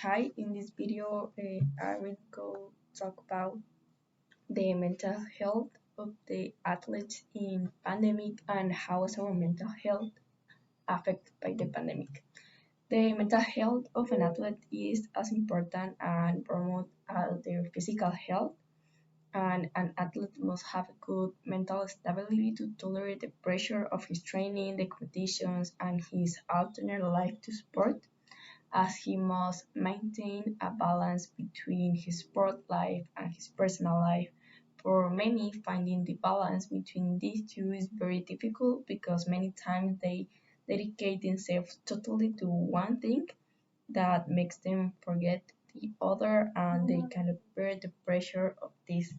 Hi, in this video, I will go talk about the mental health of the athletes in pandemic and how is our mental health affected by the pandemic. The mental health of an athlete is as important and promote their physical health, and an athlete must have a good mental stability to tolerate the pressure of his training, the competitions, and his alternate life to sport, as he must maintain a balance between his sport life and his personal life. For many, finding the balance between these two is very difficult because many times they dedicate themselves totally to one thing that makes them forget the other, and they kind of bear the pressure of this.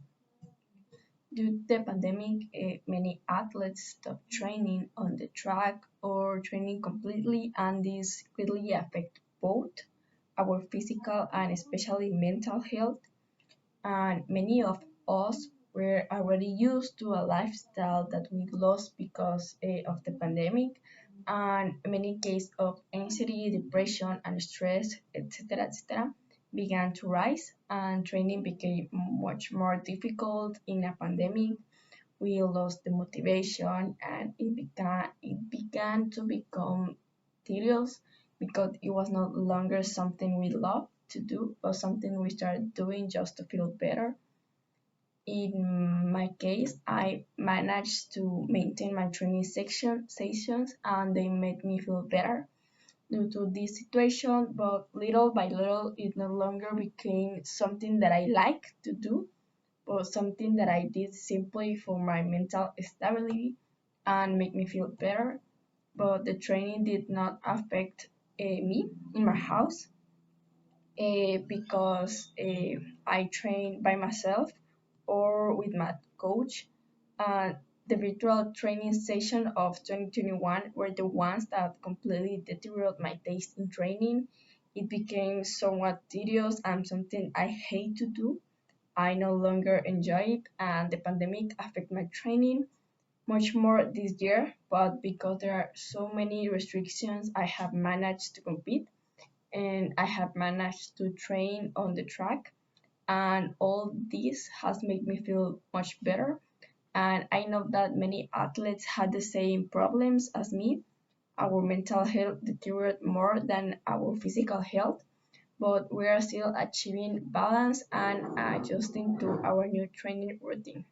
Due to the pandemic, many athletes stopped training on the track or training completely, and this greatly affect both our physical and especially mental health. And many of us were already used to a lifestyle that we lost because of the pandemic, and many cases of anxiety, depression, and stress, etc., began to rise, and training became much more difficult in a pandemic. We lost the motivation, and it began to become tedious because it was no longer something we loved to do, but something we started doing just to feel better. In my case, I managed to maintain my training sessions, and they made me feel better due to this situation, but little by little it no longer became something that I like to do, but something that I did simply for my mental stability and make me feel better. But the training did not affect me in my house because I train by myself or with my coach. The virtual training session of 2021 were the ones that completely deteriorated my taste in training. It became somewhat tedious and something I hate to do. I no longer enjoy it, and the pandemic affected my training much more this year, but because there are so many restrictions, I have managed to compete and I have managed to train on the track, and all this has made me feel much better. And I know that many athletes had the same problems as me. Our mental health deteriorated more than our physical health, but we are still achieving balance and adjusting to our new training routine.